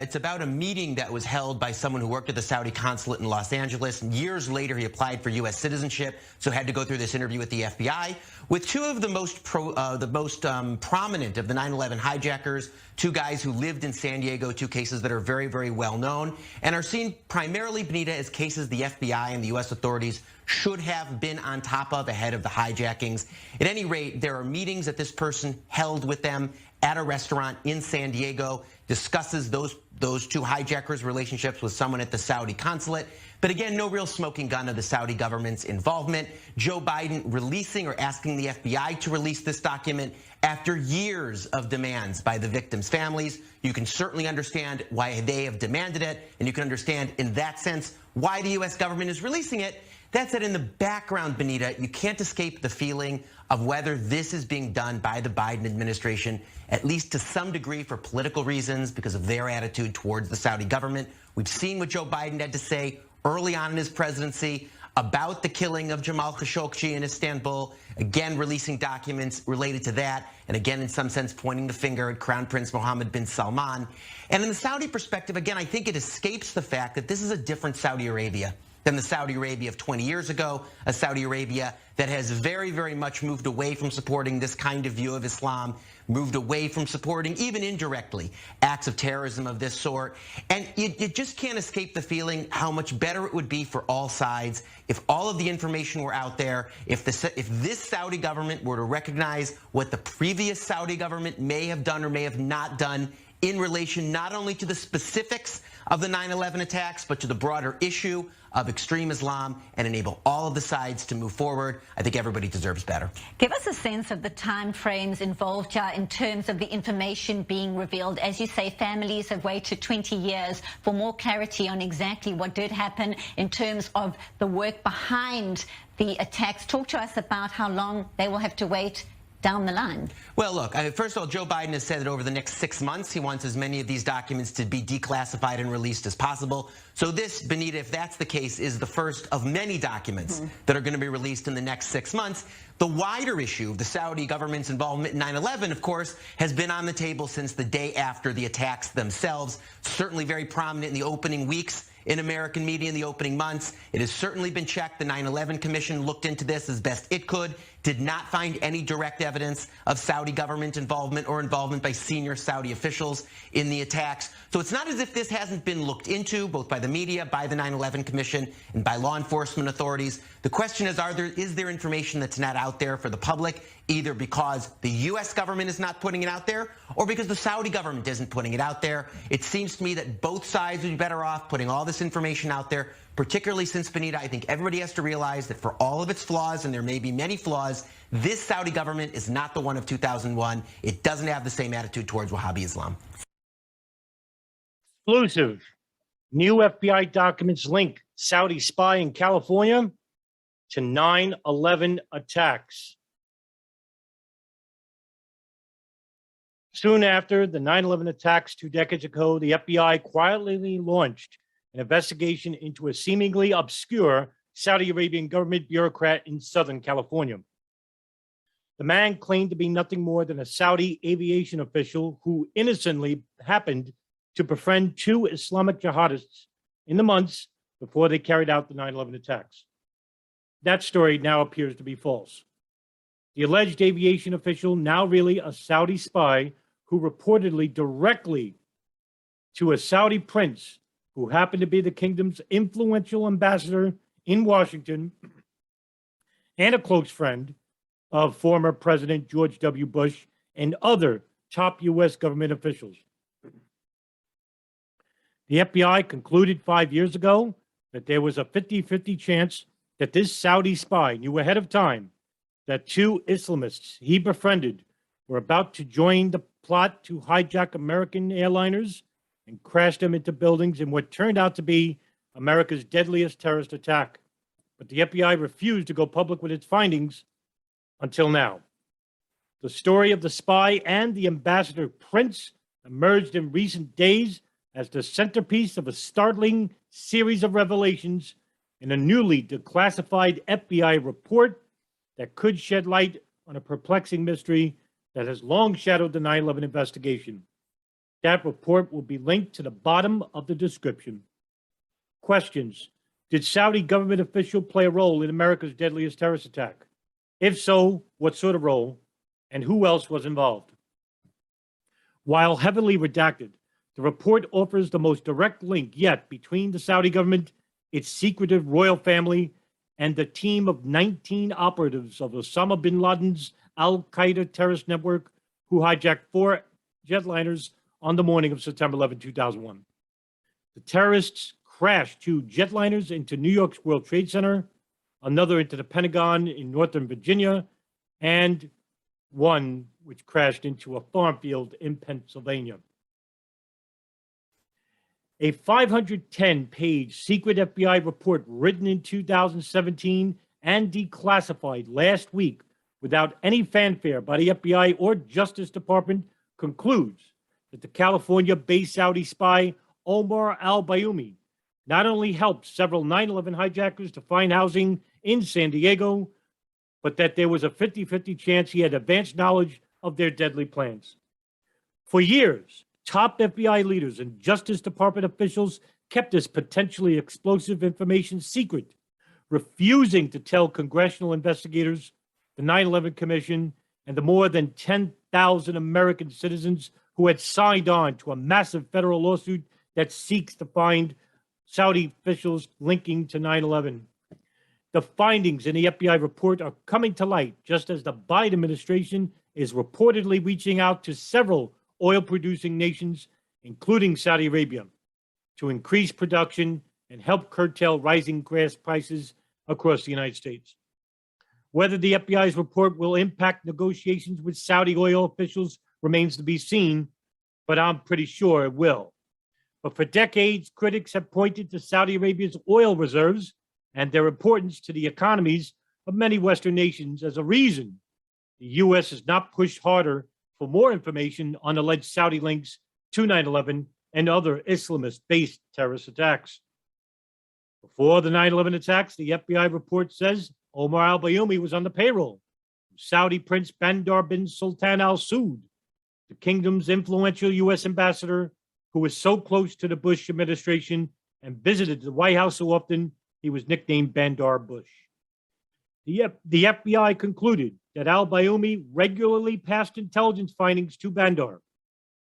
It's about a meeting that was held by someone who worked at the Saudi consulate in Los Angeles. And years later, he applied for U.S. citizenship, so had to go through this interview with the FBI with two of the most prominent of the 9/11 hijackers, two guys who lived in San Diego, two cases that are very, very well known and are seen primarily, Benita, as cases the FBI and the U.S. authorities should have been on top of ahead of the hijackings. At any rate, there are meetings that this person held with them at a restaurant in San Diego, discusses those two hijackers' relationships with someone at the Saudi consulate. But again, no real smoking gun of the Saudi government's involvement. Joe Biden releasing or asking the FBI to release this document after years of demands by the victims' families. You can certainly understand why they have demanded it, and you can understand in that sense why the U.S. government is releasing it. That said, in the background, Benita, you can't escape the feeling of whether this is being done by the Biden administration, at least to some degree for political reasons because of their attitude towards the Saudi government. We've seen what Joe Biden had to say early on in his presidency about the killing of Jamal Khashoggi in Istanbul, again releasing documents related to that, and again in some sense pointing the finger at Crown Prince Mohammed bin Salman. And in the Saudi perspective, again, I think it escapes the fact that this is a different Saudi Arabia than the Saudi Arabia of 20 years ago, a Saudi Arabia that has very, very much moved away from supporting this kind of view of Islam, moved away from supporting, even indirectly, acts of terrorism of this sort. And you just can't escape the feeling how much better it would be for all sides if all of the information were out there, if this Saudi government were to recognize what the previous Saudi government may have done or may have not done in relation not only to the specifics of the 9/11 attacks, but to the broader issue of extreme Islam, and enable all of the sides to move forward. I think everybody deserves better. Give us a sense of the time frames involved here in terms of the information being revealed. As you say, families have waited 20 years for more clarity on exactly what did happen in terms of the work behind the attacks. Talk to us about how long they will have to wait down the line. Well, look, first of all, Joe Biden has said that over the next 6 months, he wants as many of these documents to be declassified and released as possible. So this, Benita, if that's the case, is the first of many documents that are going to be released in the next 6 months. The wider issue of the Saudi government's involvement in 9/11, of course, has been on the table since the day after the attacks themselves, certainly very prominent in the opening weeks in American media in the opening months. It has certainly been checked. The 9/11 Commission looked into this as best it could, did not find any direct evidence of Saudi government involvement or involvement by senior Saudi officials in the attacks. So it's not as if this hasn't been looked into, both by the media, by the 9/11 Commission, and by law enforcement authorities. The question is, is there information that's not out there for the public, either because the U.S. government is not putting it out there or because the Saudi government isn't putting it out there? It seems to me that both sides would be better off putting all this information out there, particularly since, Benita, I think everybody has to realize that for all of its flaws, and there may be many flaws, this Saudi government is not the one of 2001. It doesn't have the same attitude towards Wahhabi Islam. Exclusive. New FBI documents link Saudi spy in California to 9/11 attacks. Soon after the 9/11 attacks 2 decades ago, the FBI quietly launched an investigation into a seemingly obscure Saudi Arabian government bureaucrat in Southern California. The man claimed to be nothing more than a Saudi aviation official who innocently happened to befriend 2 Islamic jihadists in the months before they carried out the 9/11 attacks. That story now appears to be false. The alleged aviation official, now really a Saudi spy, who reportedly directly to a Saudi prince who happened to be the kingdom's influential ambassador in Washington and a close friend of former President George W. Bush and other top U.S. government officials. The FBI concluded 5 years ago that there was a 50-50 chance that this Saudi spy knew ahead of time that 2 Islamists he befriended were about to join the plot to hijack American airliners and crash them into buildings in what turned out to be America's deadliest terrorist attack. But the FBI refused to go public with its findings until now. The story of the spy and the ambassador prince emerged in recent days as the centerpiece of a startling series of revelations in a newly declassified FBI report that could shed light on a perplexing mystery that has long shadowed the 9/11 investigation. That report will be linked to the bottom of the description. Questions. Did Saudi government official play a role in America's deadliest terrorist attack? If so, what sort of role? And who else was involved? While heavily redacted, the report offers the most direct link yet between the Saudi government, its secretive royal family, and the team of 19 operatives of Osama bin Laden's al-Qaeda terrorist network who hijacked 4 jetliners on the morning of September 11, 2001. The terrorists crashed 2 jetliners into New York's World Trade Center, another into the Pentagon in Northern Virginia, and one which crashed into a farm field in Pennsylvania. A 510-page secret FBI report written in 2017 and declassified last week without any fanfare by the FBI or Justice Department concludes that the California-based Saudi spy Omar al-Bayoumi not only helped several 9/11 hijackers to find housing in San Diego, but that there was a 50-50 chance he had advanced knowledge of their deadly plans. For years, top FBI leaders and Justice Department officials kept this potentially explosive information secret, refusing to tell congressional investigators, the 9/11 Commission, and the more than 10,000 American citizens who had signed on to a massive federal lawsuit that seeks to find Saudi officials linking to 9/11. The findings in the FBI report are coming to light just as the Biden administration is reportedly reaching out to several oil-producing nations, including Saudi Arabia, to increase production and help curtail rising gas prices across the United States. Whether the FBI's report will impact negotiations with Saudi oil officials remains to be seen, but I'm pretty sure it will. But for decades, critics have pointed to Saudi Arabia's oil reserves and their importance to the economies of many Western nations as a reason the U.S. has not pushed harder for more information on alleged Saudi links to 9/11 and other Islamist-based terrorist attacks. Before the 9/11 attacks, the FBI report says Omar al-Bayoumi was on the payroll of Saudi Prince Bandar bin Sultan Al Saud, the kingdom's influential U.S. ambassador who was so close to the Bush administration and visited the White House so often he was nicknamed Bandar Bush. The FBI concluded that al-Bayoumi regularly passed intelligence findings to Bandar,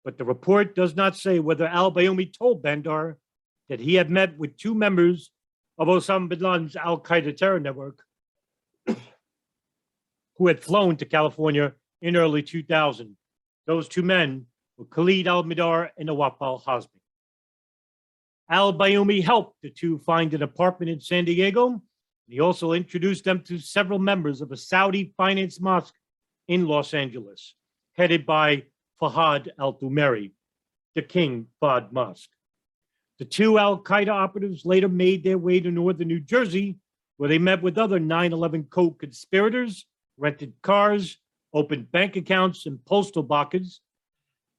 but the report does not say whether al-Bayoumi told Bandar that he had met with 2 members of Osama bin Laden's al-Qaeda terror network who had flown to California in early 2000. Those 2 men were Khalid al-Mihdhar and Nawaf al-Hazmi. Al-Bayoumi helped the 2 find an apartment in San Diego. He also introduced them to several members of a Saudi-financed mosque in Los Angeles, headed by Fahad al-Thumairy, the King Fahd Mosque. The 2 al-Qaeda operatives later made their way to northern New Jersey, where they met with other 9/11 co-conspirators, rented cars, opened bank accounts and postal boxes,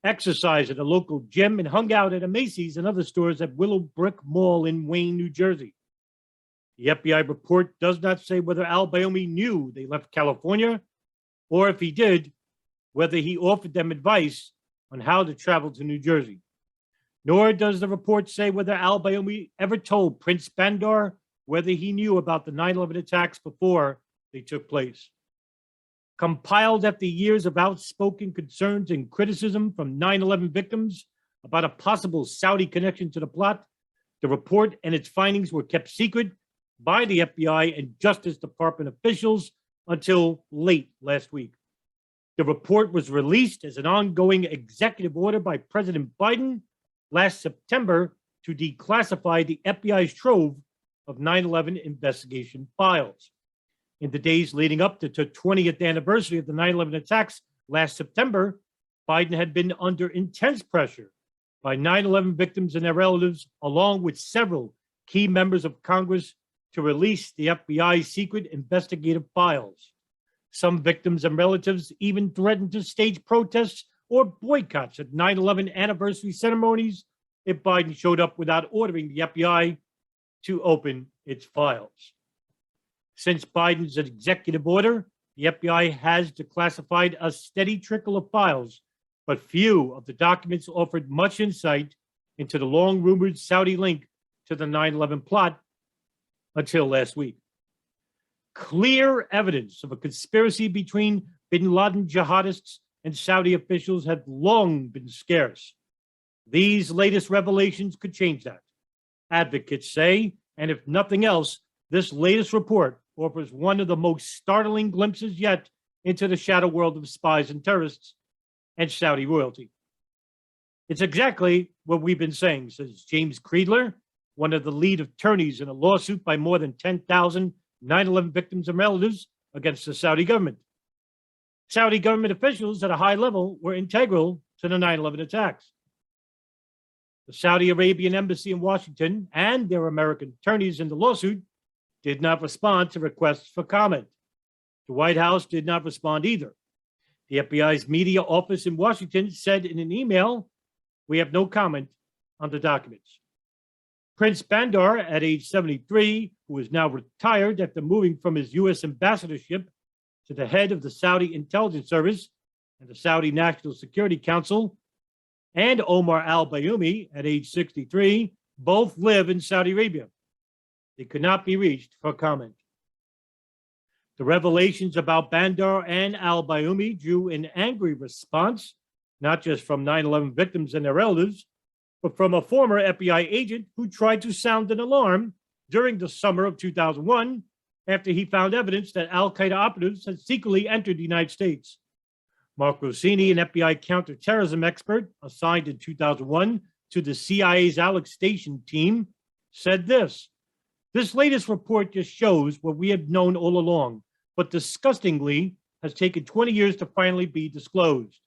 exercised at a local gym, and hung out at a Macy's and other stores at Willowbrook Mall in Wayne, New Jersey. The FBI report does not say whether al-Bayoumi knew they left California, or if he did, whether he offered them advice on how to travel to New Jersey. Nor does the report say whether al-Bayoumi ever told Prince Bandar whether he knew about the 9/11 attacks before they took place. Compiled after years of outspoken concerns and criticism from 9/11 victims about a possible Saudi connection to the plot, the report and its findings were kept secret by the FBI and Justice Department officials until late last week. The report was released as an ongoing executive order by President Biden last September to declassify the FBI's trove of 9/11 investigation files. In the days leading up to the 20th anniversary of the 9/11 attacks last September, Biden had been under intense pressure by 9/11 victims and their relatives, along with several key members of Congress, to release the FBI's secret investigative files. Some victims and relatives even threatened to stage protests or boycotts at 9/11 anniversary ceremonies if Biden showed up without ordering the FBI to open its files. Since Biden's executive order, the FBI has declassified a steady trickle of files but few of the documents offered much insight into the long-rumored Saudi link to the 9/11 plot until last week. Clear evidence of a conspiracy between bin Laden jihadists and Saudi officials had long been scarce. These latest revelations could change that, advocates say, and if nothing else, this latest report offers one of the most startling glimpses yet into the shadow world of spies and terrorists and Saudi royalty. It's exactly what we've been saying, says James Creedler, one of the lead attorneys in a lawsuit by more than 10,000 9/11 victims and relatives against the Saudi government. Saudi government officials at a high level were integral to the 9/11 attacks. The Saudi Arabian embassy in Washington and their American attorneys in the lawsuit did not respond to requests for comment. The White House did not respond either. The FBI's media office in Washington said in an email, "We have no comment on the documents." Prince Bandar, at age 73, who is now retired after moving from his U.S. ambassadorship to the head of the Saudi Intelligence Service and the Saudi National Security Council, and Omar al-Bayoumi, at age 63, both live in Saudi Arabia. They could not be reached for comment. The revelations about Bandar and al-Bayoumi drew an angry response, not just from 9/11 victims and their relatives, but from a former FBI agent who tried to sound an alarm during the summer of 2001 after he found evidence that al-Qaeda operatives had secretly entered the United States. Mark Rossini, an FBI counterterrorism expert assigned in 2001 to the CIA's Alex Station team, said this: "This latest report just shows what we had known all along, but disgustingly has taken 20 years to finally be disclosed."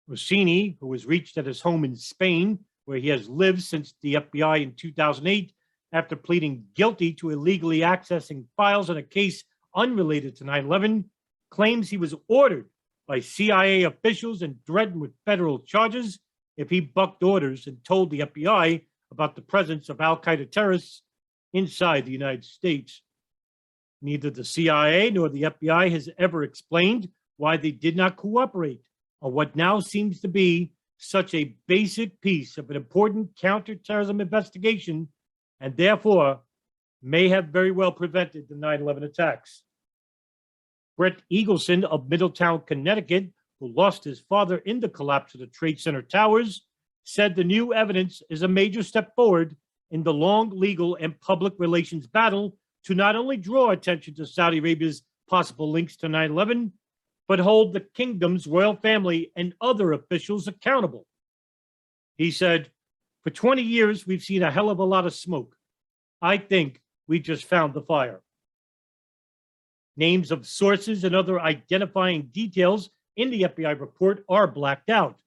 Rossini, who was reached at his home in Spain, where he has lived since the FBI in 2008, after pleading guilty to illegally accessing files on a case unrelated to 9/11, claims he was ordered by CIA officials and threatened with federal charges if he bucked orders and told the FBI about the presence of al-Qaeda terrorists inside the United States. Neither the CIA nor the FBI has ever explained why they did not cooperate on what now seems to be such a basic piece of an important counterterrorism investigation, and therefore may have very well prevented the 9/11 attacks. Brett Eagleson of Middletown, Connecticut, who lost his father in the collapse of the Trade Center towers, said the new evidence is a major step forward in the long legal and public relations battle to not only draw attention to Saudi Arabia's possible links to 9/11, but hold the kingdom's royal family and other officials accountable. He said, "For 20 years, we've seen a hell of a lot of smoke. I think we just found the fire." Names of sources and other identifying details in the FBI report are blacked out.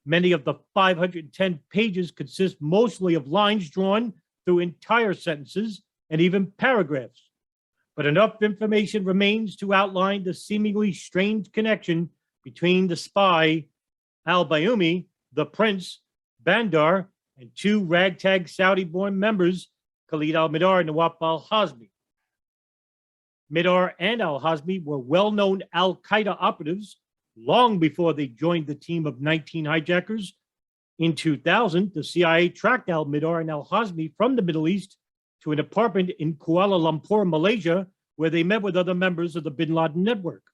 Many of the 510 pages consist mostly of lines drawn through entire sentences and even paragraphs. But enough information remains to outline the seemingly strange connection between the spy, al-Bayoumi, the prince, Bandar, and two ragtag Saudi-born members, Khalid al-Mihdhar and Nawaf al-Hazmi. Mihdhar and al-Hazmi were well-known al-Qaeda operatives long before they joined the team of 19 hijackers. In 2000, the CIA tracked al-Mihdhar and al-Hazmi from the Middle East to an apartment in Kuala Lumpur, Malaysia, where they met with other members of the bin Laden network.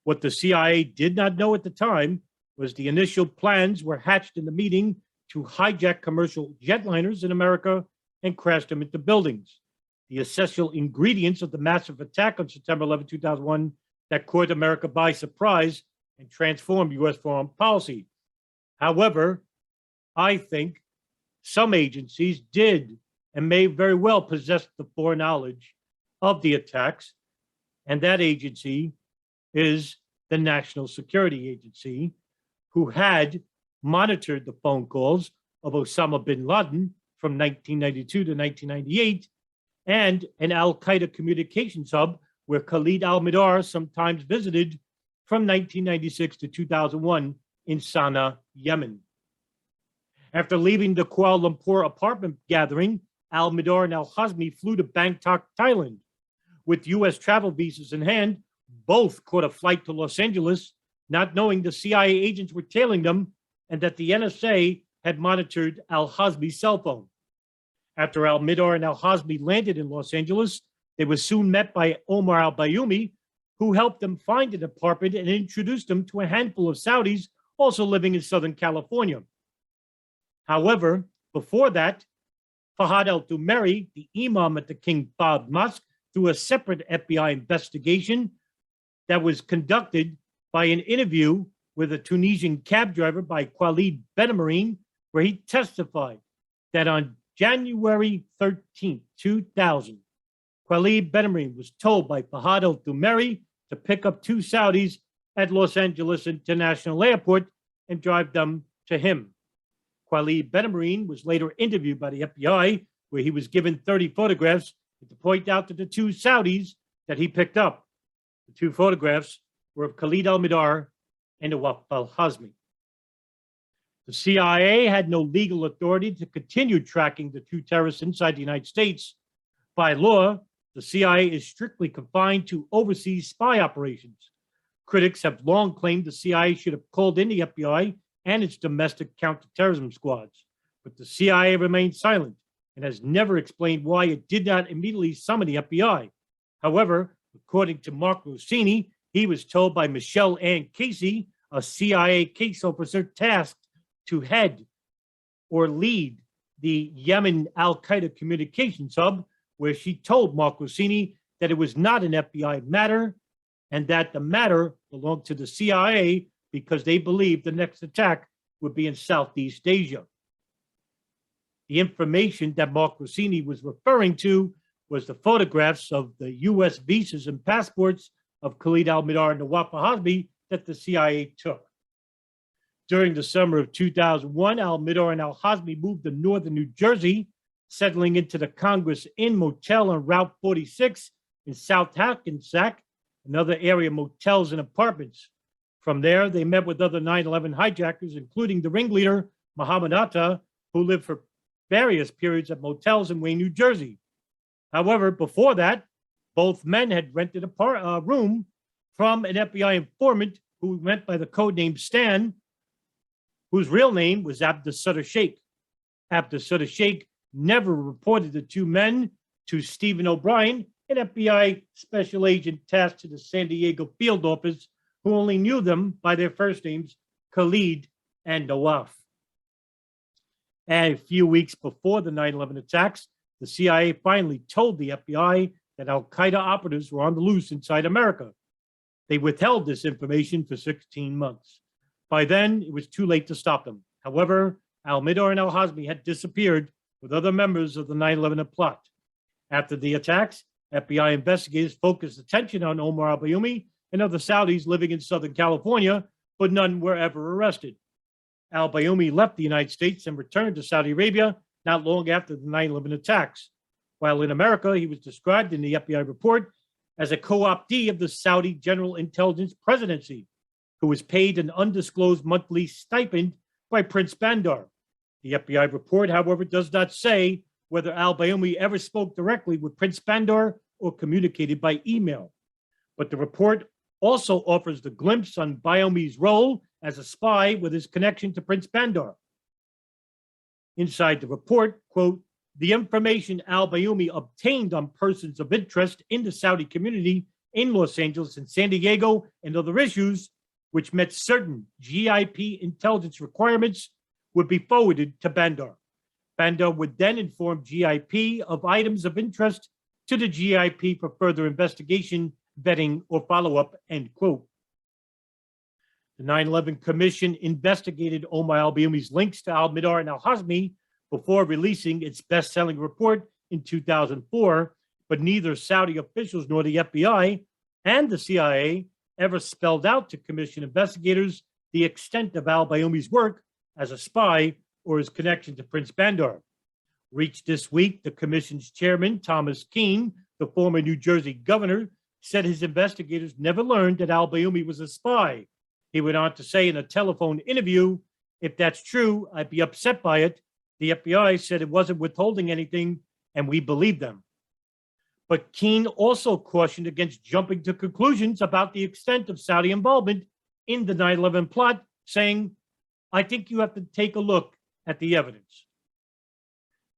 What the CIA did not know at the time was the initial plans were hatched in the meeting to hijack commercial jetliners in America and crash them into buildings, the essential ingredients of the massive attack on September 11, 2001 that caught America by surprise and transformed U.S. foreign policy. However, I think some agencies did and may very well possess the foreknowledge of the attacks, and that agency is the National Security Agency, who had monitored the phone calls of Osama bin Laden from 1992 to 1998, and an al-Qaeda communications hub where Khalid al-Mihdhar sometimes visited from 1996 to 2001 in Sana'a, Yemen. After leaving the Kuala Lumpur apartment gathering, al-Mihdhar and al-Hazmi flew to Bangkok, Thailand. With U.S. travel visas in hand, both caught a flight to Los Angeles not knowing the CIA agents were tailing them and that the NSA had monitored al-Hazmi's cell phone. After al-Mihdhar and al-Hazmi landed in Los Angeles, they were soon met by Omar al-Bayoumi, who helped them find an apartment and introduced them to a handful of Saudis also living in Southern California. However, before that, Fahad al-Thumeri, the imam at the King Fahd Mosque, through a separate FBI investigation that was conducted by an interview with a Tunisian cab driver by Khalid Ben, where he testified that on January 13, 2000, Khalid Ben was told by Fahad al-Thumeri to pick up two Saudis at Los Angeles International Airport and drive them to him. Khalid Ben was later interviewed by the FBI, where he was given 30 photographs to point out to the two Saudis that he picked up. The two photographs were of Khalid al-Mihdhar and Nawaf al-Hazmi. The CIA had no legal authority to continue tracking the two terrorists inside the United States. By law, the CIA is strictly confined to overseas spy operations. Critics have long claimed the CIA should have called in the FBI and its domestic counterterrorism squads, but the CIA remained silent and has never explained why it did not immediately summon the FBI. However, according to Mark Rossini, he was told by Michelle Ann Casey, a CIA case officer tasked to head or lead the Yemen al-Qaeda communications hub, where she told Mark Rossini that it was not an FBI matter and that the matter belonged to the CIA because they believed the next attack would be in Southeast Asia. The information that Mark Rossini was referring to was the photographs of the U.S. visas and passports of Khalid al-Mihdhar and Nawaf al-Hazmi that the CIA took. During the summer of 2001, al-Mihdhar and al-Hazmi moved to northern New Jersey, settling into the Congress Inn Motel on Route 46 in South Hackensack, another area of motels and apartments. From there, they met with other 9/11 hijackers, including the ringleader, Muhammad Atta, who lived for various periods at motels in Wayne, New Jersey. However, before that, both men had rented a room from an FBI informant who went by the codename Stan, whose real name was Abdus Sheikh. Abdus Sheikh never reported the two men to Stephen O'Brien, an FBI special agent tasked to the San Diego field office, who only knew them by their first names, Khalid and Nawaf. And a few weeks before the 9/11 attacks, the CIA finally told the FBI that al-Qaeda operatives were on the loose inside America. They withheld this information for 16 months. By then, it was too late to stop them. However, al-Mihdhar and al-Hazmi had disappeared with other members of the 9/11 plot. After the attacks, FBI investigators focused attention on Omar al-Bayoumi and other Saudis living in Southern California, but none were ever arrested. Al-Bayoumi left the United States and returned to Saudi Arabia not long after the 9/11 attacks. While in America, he was described in the FBI report as a co-optee of the Saudi General Intelligence Presidency, who was paid an undisclosed monthly stipend by Prince Bandar. The FBI report, however, does not say whether al-Bayoumi ever spoke directly with Prince Bandar or communicated by email. But the report also offers the glimpse on Bayoumi's role as a spy with his connection to Prince Bandar. Inside the report, quote, the information al-Bayoumi obtained on persons of interest in the Saudi community in Los Angeles and San Diego and other issues, which met certain GIP intelligence requirements, would be forwarded to Bandar. Bandar would then inform GIP of items of interest to the GIP for further investigation, vetting, or follow-up, end quote. The 9/11 Commission investigated Omar al-Bayoumi's links to al-Mihdhar and al-Hazmi before releasing its best-selling report in 2004, but neither Saudi officials nor the FBI and the CIA ever spelled out to Commission investigators the extent of al-Bayoumi's work as a spy or his connection to Prince Bandar. Reached this week, the Commission's chairman, Thomas Keane, the former New Jersey governor, said his investigators never learned that al-Bayoumi was a spy. He went on to say in a telephone interview, if that's true, I'd be upset by it. The FBI said it wasn't withholding anything, and we believe them. But Keane also cautioned against jumping to conclusions about the extent of Saudi involvement in the 9/11 plot, saying, I think you have to take a look at the evidence.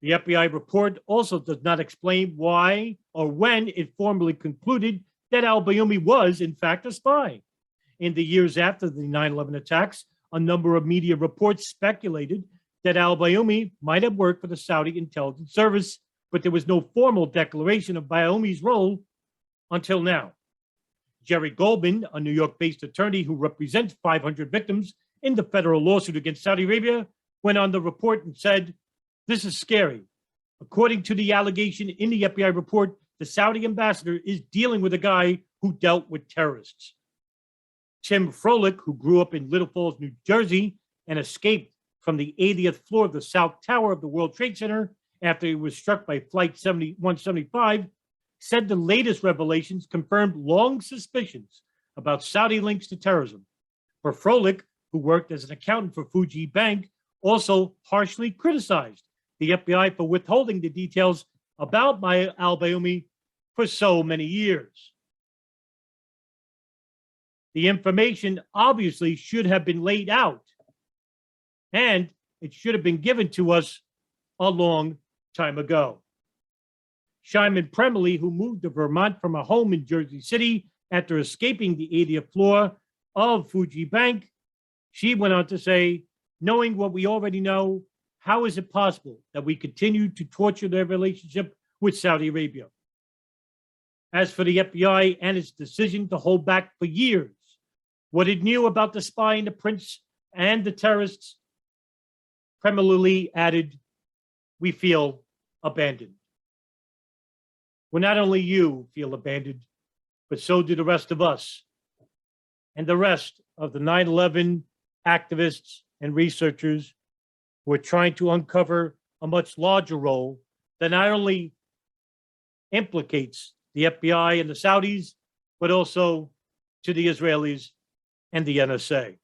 The FBI report also does not explain why or when it formally concluded that al-Bayoumi was, in fact, a spy. In the years after the 9/11 attacks, a number of media reports speculated that al-Bayoumi might have worked for the Saudi intelligence service, but there was no formal declaration of Bayoumi's role until now. Jerry Goldman, a New York-based attorney who represents 500 victims in the federal lawsuit against Saudi Arabia, went on the report and said, this is scary. According to the allegation in the FBI report, the Saudi ambassador is dealing with a guy who dealt with terrorists. Tim Froelich, who grew up in Little Falls, New Jersey, and escaped from the 80th floor of the South Tower of the World Trade Center after he was struck by Flight 175, said the latest revelations confirmed long suspicions about Saudi links to terrorism. For Froelich, who worked as an accountant for Fuji Bank, also harshly criticized the FBI for withholding the details about al-Bayoumi for so many years. The information obviously should have been laid out, and it should have been given to us a long time ago. Shyman Premley, who moved to Vermont from a home in Jersey City after escaping the 80th floor of Fuji Bank, she went on to say, knowing what we already know, how is it possible that we continue to torture their relationship with Saudi Arabia? As for the FBI and its decision to hold back for years what it knew about the spying, the prince, and the terrorists, Premley added, we feel abandoned. Well, not only you feel abandoned, but so do the rest of us and the rest of the 9/11 activists and researchers who are trying to uncover a much larger role that not only implicates the FBI and the Saudis, but also to the Israelis and the NSA.